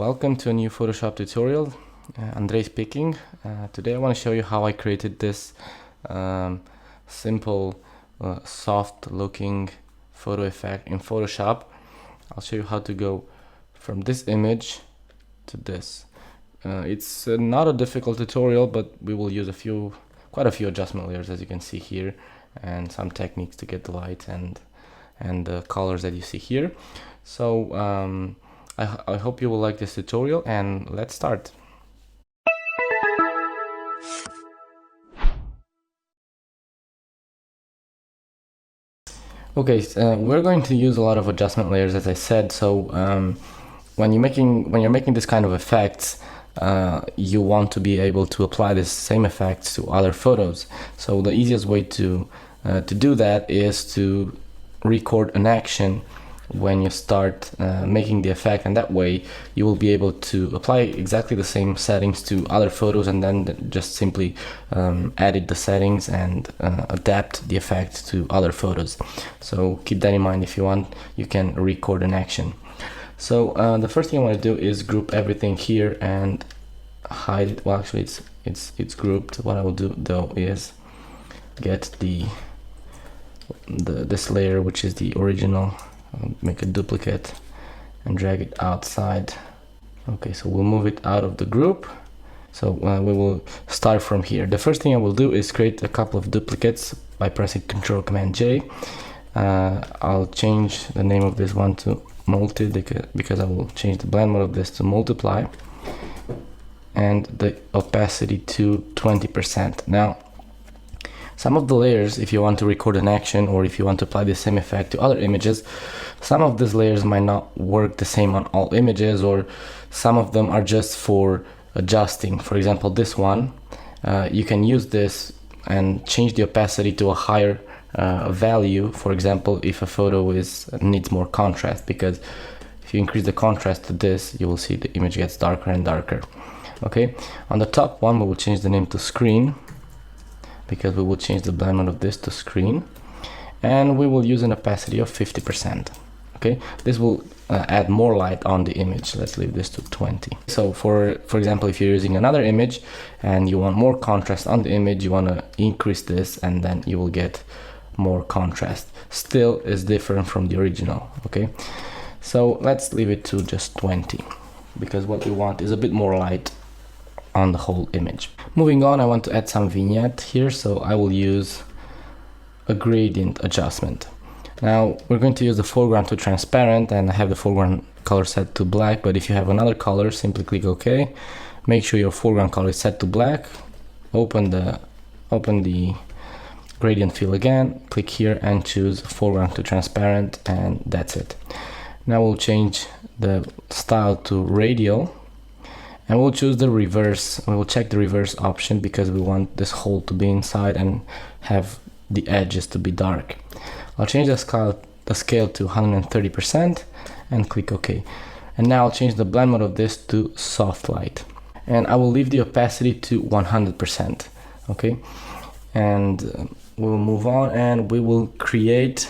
Welcome to a new Photoshop tutorial. Andrei speaking. Today I want to show you how I created this simple soft looking photo effect in Photoshop. I'll show you how to go from this image to this. It's not a difficult tutorial, but we will use quite a few adjustment layers, as you can see here, and some techniques to get the light and the colors that you see here. So I hope you will like this tutorial, and let's start. Okay, we're going to use a lot of adjustment layers, as I said. So when you're making this kind of effects, you want to be able to apply the same effects to other photos. So the easiest way to do that is to record an action when you start making the effect, and that way you will be able to apply exactly the same settings to other photos, and then just simply edit the settings and adapt the effect to other photos. So keep that in mind. If you want, you can record an action. So the first thing I want to do is group everything here and hide it. Well, actually it's grouped. What I will do though is get this layer, which is the original. I'll make a duplicate and drag it outside. Okay, so we'll move it out of the group. So we will start from here. The first thing I will do is create a couple of duplicates by pressing Ctrl Command J. I'll change the name of this one to multi because I will change the blend mode of this to multiply, and the opacity to 20%. Now, some of the layers, if you want to record an action or if you want to apply the same effect to other images, some of these layers might not work the same on all images, or some of them are just for adjusting. For example, this one, you can use this and change the opacity to a higher value. For example, if a photo needs more contrast, because if you increase the contrast to this, you will see the image gets darker and darker. Okay, on the top one, we will change the name to screen, because we will change the blend mode of this to screen, and we will use an opacity of 50%. Okay, this will add more light on the image. Let's leave this to 20. So for example, if you're using another image and you want more contrast on the image, you want to increase this, and then you will get more contrast. Still is different from the original. Okay, so let's leave it to just 20, because what we want is a bit more light on the whole image. Moving on, I want to add some vignette here, so I will use a gradient adjustment. Now we're going to use the foreground to transparent, and I have the foreground color set to black, but if you have another color, simply click OK. Make sure your foreground color is set to black. Open the gradient fill again, click here and choose foreground to transparent, and that's it. Now we'll change the style to radial, and we'll choose the reverse. We will check the reverse option because we want this hole to be inside and have the edges to be dark. I'll change the scale to 130% and click OK. And now I'll change the blend mode of this to soft light, and I will leave the opacity to 100%. Okay, and we'll move on, and we will create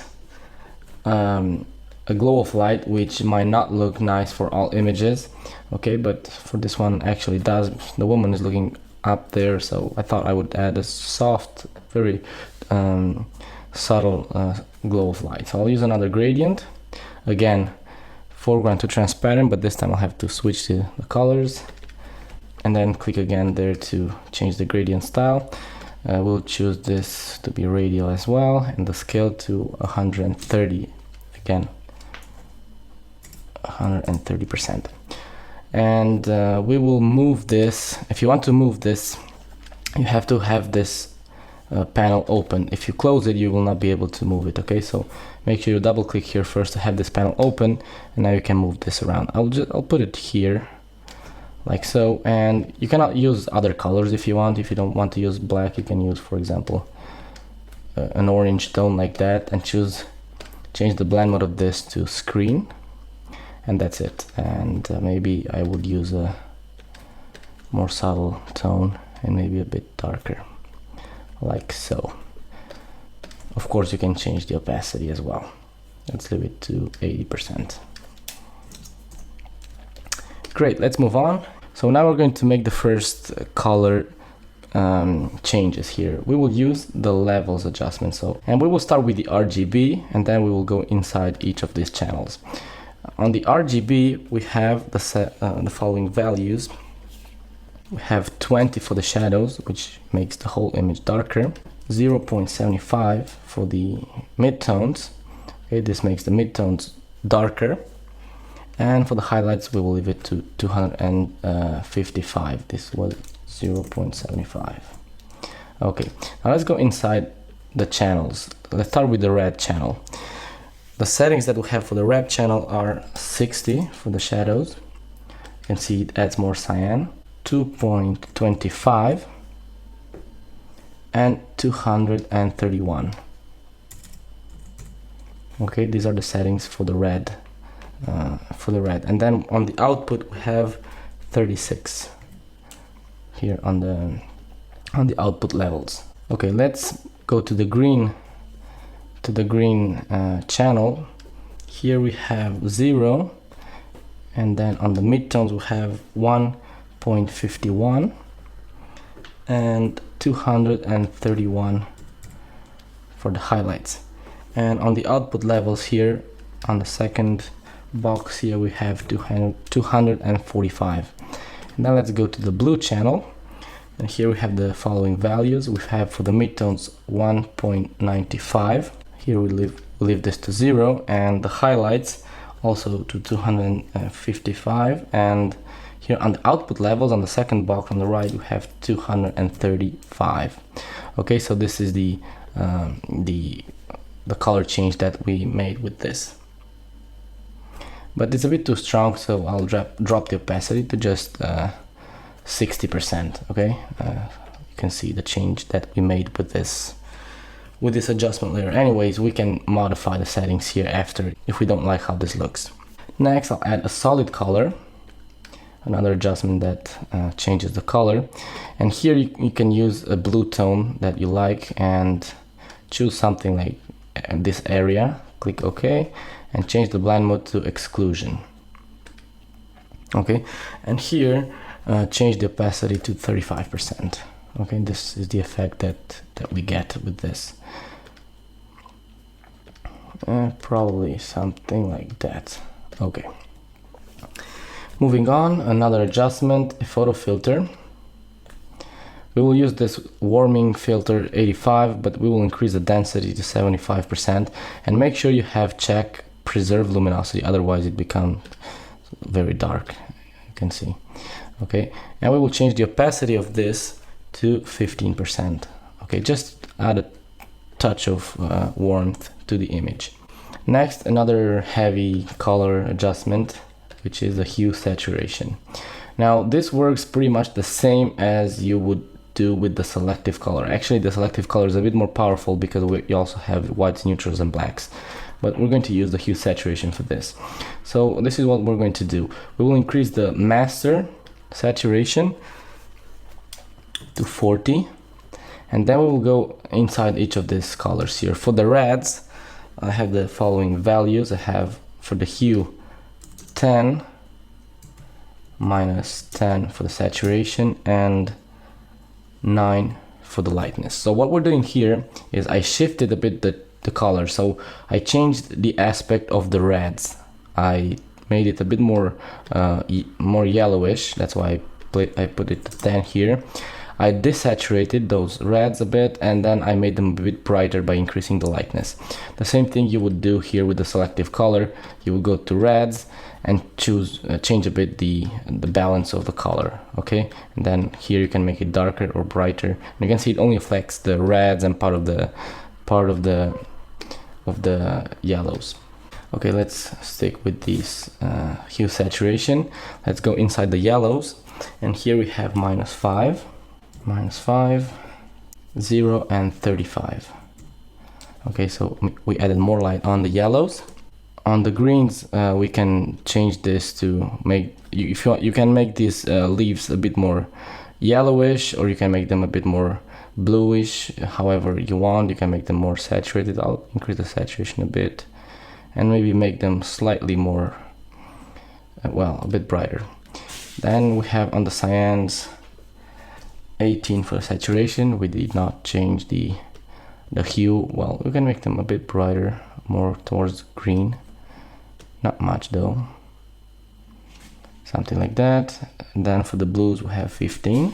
a glow of light, which might not look nice for all images. Okay, but for this one actually does. The woman is looking up there, so I thought I would add a soft, very subtle glow of light. So I'll use another gradient. Again, foreground to transparent, but this time I'll have to switch to the colors, and then click again there to change the gradient style. We'll choose this to be radial as well, and the scale to 130 again. 130%. And we will move this. If you want to move this, you have to have this panel open. If you close it, you will not be able to move it. Okay, so make sure you double click here first to have this panel open, and now you can move this around. I'll put it here like so, and you cannot use other colors if you want. If you don't want to use black, you can use, for example, an orange tone like that, and change the blend mode of this to screen, and that's it. And maybe I would use a more subtle tone and maybe a bit darker, like so. Of course, you can change the opacity as well. Let's leave it to 80%. Great, let's move on. So now we're going to make the first color changes here. We will use the levels adjustment. And we will start with the RGB, and then we will go inside each of these channels. On the RGB, we have the following values. We have 20 for the shadows, which makes the whole image darker. 0.75 for the midtones. Okay, this makes the midtones darker. And for the highlights, we will leave it to 255. This was 0.75. Okay, now let's go inside the channels. Let's start with the red channel. The settings that we have for the red channel are 60 for the shadows. You can see it adds more cyan. 2.25 and 231. Okay, these are the settings for the red. And then on the output we have 36 here on the output levels. Okay, let's go to the green channel. Here we have 0, and then on the midtones we have 1.51 and 231 for the highlights. And on the output levels here, on the second box here, we have 245. Now let's go to the blue channel, and here we have the following values. We have for the midtones 1.95. Here we leave this to 0, and the highlights also to 255. And here on the output levels, on the second box on the right, we have 235. Okay, so this is the color change that we made with this. But it's a bit too strong, so I'll drop the opacity to just 60%. Okay, you can see the change that we made with this adjustment layer. Anyways, we can modify the settings here after if we don't like how this looks. Next, I'll add a solid color, another adjustment that changes the color. And here you can use a blue tone that you like and choose something like this area. Click OK and change the blend mode to exclusion. Okay, and here change the opacity to 35%. Okay, this is the effect that we get with this. Probably something like that. Okay. Moving on, another adjustment, a photo filter. We will use this warming filter 85, but we will increase the density to 75% and make sure you have check preserve luminosity, otherwise it becomes very dark, you can see. Okay, and we will change the opacity of this to 15%. Okay, just add a touch of warmth to the image. Next, another heavy color adjustment, which is the hue saturation. Now this works pretty much the same as you would do with the selective color. Actually, the selective color is a bit more powerful because we also have whites, neutrals and blacks, but we're going to use the hue saturation for this. So this is what we're going to do. We will increase the master saturation to 40, and then we will go inside each of these colors here. For the reds, I have the following values. I have for the hue 10, minus 10 for the saturation, and 9 for the lightness. So what we're doing here is I shifted a bit the color. So I changed the aspect of the reds. I made it a bit more yellowish. That's why I put it to 10 here. I desaturated those reds a bit, and then I made them a bit brighter by increasing the lightness. The same thing you would do here with the selective color. You would go to reds and change a bit the balance of the color. Okay, and then here you can make it darker or brighter. And you can see it only affects the reds and part of the yellows. Okay, let's stick with this hue saturation. Let's go inside the yellows, and here we have -5, -5, 0 and 35. Okay, so we added more light on the yellows. On the greens, we can change this to make, if you want, you can make these leaves a bit more yellowish, or you can make them a bit more bluish. However you want, you can make them more saturated. I'll increase the saturation a bit and maybe make them slightly more, well, a bit brighter. Then we have on the cyans 18 for saturation. We did not change the hue. Well, we can make them a bit brighter, more towards green. Not much though. Something like that. And then for the blues we have 15.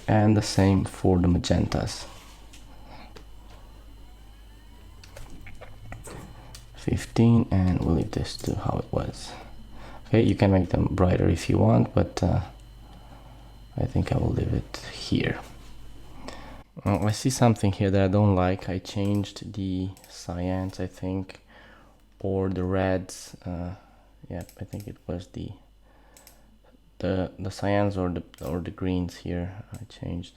And the same for the magentas. 15, and we'll leave this to how it was. Okay, you can make them brighter if you want, but I think I will leave it here. I see something here that I don't like. I changed the cyans, I think, or the reds. Yeah, I think it was the cyans or the greens here. I changed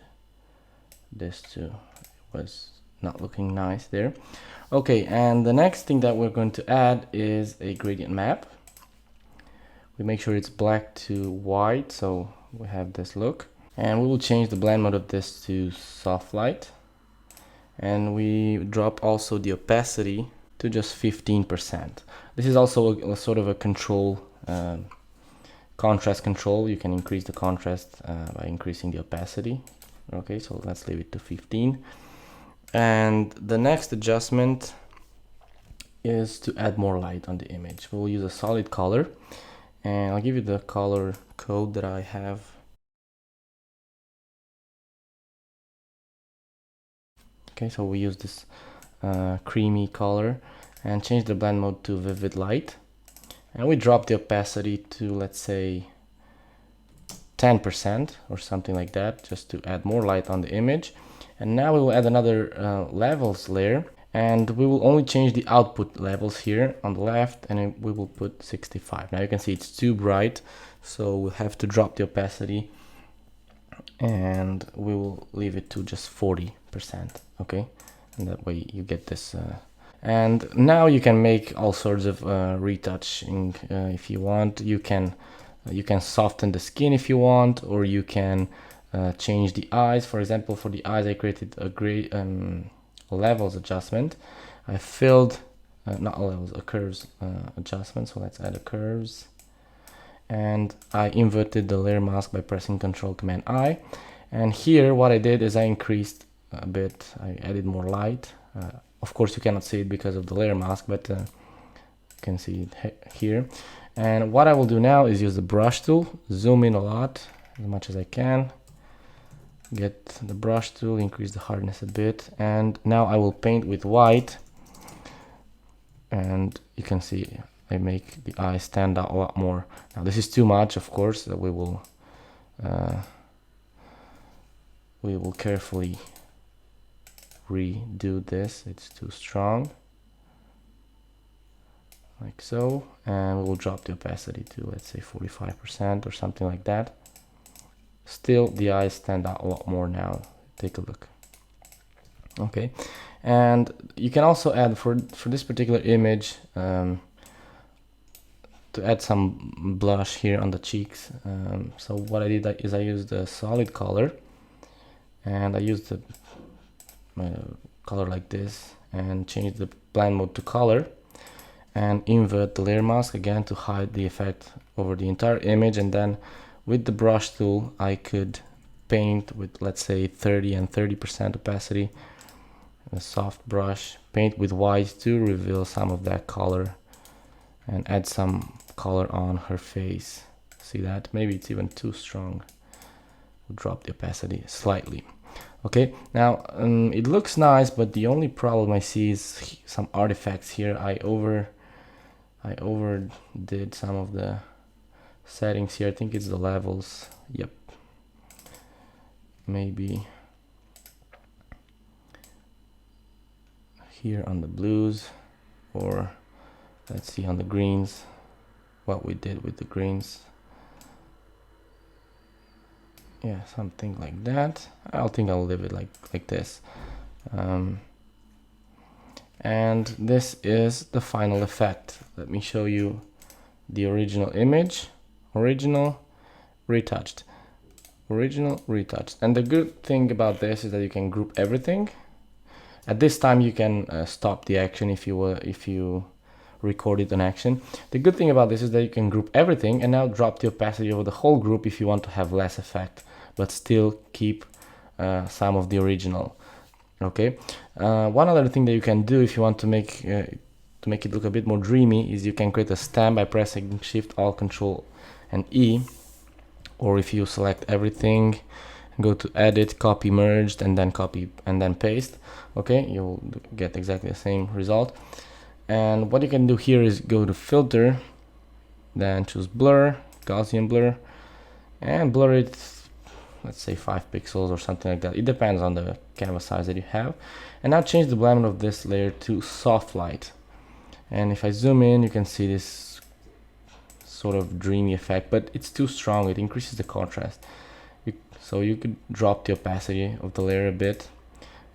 this to, it was not looking nice there. Okay, and the next thing that we're going to add is a gradient map. We make sure it's black to white, so we have this look. And we will change the blend mode of this to soft light. And we drop also the opacity to just 15%. This is also a sort of a control, contrast control. You can increase the contrast by increasing the opacity. Okay, so let's leave it to 15. And the next adjustment is to add more light on the image. We'll use a solid color, and I'll give you the color code that I have. Okay, so we use this creamy color and change the blend mode to vivid light, and we drop the opacity to, let's say, 10% or something like that, just to add more light on the image. And now we will add another levels layer, and we will only change the output levels here on the left, and we will put 65. Now you can see it's too bright, so we'll have to drop the opacity, and we will leave it to just 40%. Okay, and that way you get this. And now you can make all sorts of retouching if you want. You can soften the skin if you want, or you can change the eyes. For example, for the eyes I created a gray levels adjustment. I filled not a levels, a curves adjustment. So let's add a curves, and I inverted the layer mask by pressing Ctrl Command I. And here what I did is I increased a bit. I added more light. Of course you cannot see it because of the layer mask, but you can see it here. And what I will do now is use the brush tool, zoom in a lot, as much as I can. Get the brush tool, increase the hardness a bit, and now I will paint with white. And you can see I make the eye stand out a lot more. Now this is too much, of course. We will carefully redo this. It's too strong, like so, and we'll drop the opacity to, let's say, 45% or something like that. Still, the eyes stand out a lot more now. Take a look. Okay, and you can also add for this particular image to add some blush here on the cheeks. So what I did is I used a solid color, and I used the color like this, and change the blend mode to color, and invert the layer mask again to hide the effect over the entire image. And then with the brush tool I could paint with, let's say, 30 and 30% opacity, a soft brush, paint with white to reveal some of that color and add some color on her face. See that? Maybe it's even too strong. We'll drop the opacity slightly. Okay, now it looks nice, but the only problem I see is some artifacts here. I overdid some of the settings here. I think it's the levels. Yep, maybe here on the blues, or let's see on the greens what we did with the greens. Yeah, something like that. I think I'll leave it like this. And this is the final effect. Let me show you the original image. Original, retouched. Original, retouched. And the good thing about this is that you can group everything. At this time you can stop the action if you recorded an action. The good thing about this is that you can group everything and now drop the opacity over the whole group if you want to have less effect, but still keep some of the original. Okay. One other thing that you can do if you want to make it look a bit more dreamy is you can create a stamp by pressing Shift, Alt, Control, and E, or if you select everything, go to Edit, Copy, Merged, and then copy and then paste. Okay, you'll get exactly the same result. And what you can do here is go to Filter, then choose Blur, Gaussian Blur, and blur it, let's say 5 pixels or something like that. It depends on the canvas size that you have. And now change the blend of this layer to Soft Light. And if I zoom in, you can see this sort of dreamy effect, but it's too strong. It increases the contrast. So you could drop the opacity of the layer a bit.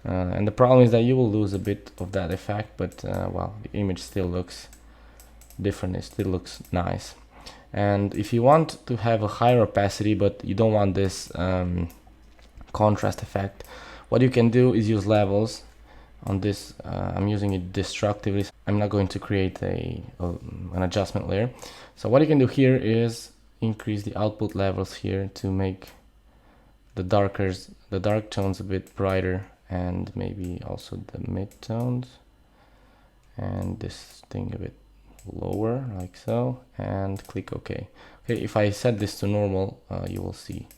And the problem is that you will lose a bit of that effect, but well, the image still looks different. It still looks nice. And if you want to have a higher opacity, but you don't want this contrast effect, what you can do is use levels. On this, I'm using it destructively. I'm not going to create an adjustment layer. So what you can do here is increase the output levels here to make the dark tones a bit brighter, and maybe also the mid tones, and this thing a bit lower, like so, and click OK. Okay, if I set this to normal, you will see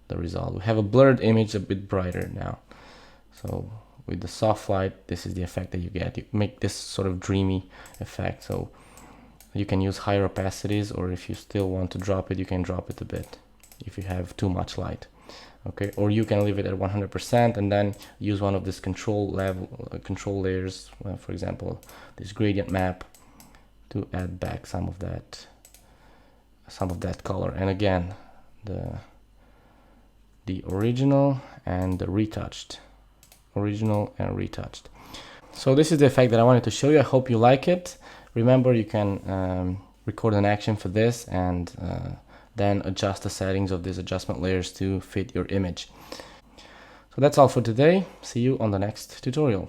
the result. We have a blurred image, a bit brighter now. So with the soft light, this is the effect that you get. You make this sort of dreamy effect. So you can use higher opacities, or if you still want to drop it, you can drop it a bit if you have too much light. Okay, or you can leave it at 100% and then use one of these control layers, for example, this gradient map, to add back some of that color. And again, the original and the retouched. Original and retouched. So this is the effect that I wanted to show you. I hope you like it. Remember, you can record an action for this and then adjust the settings of these adjustment layers to fit your image. So that's all for today. See you on the next tutorial.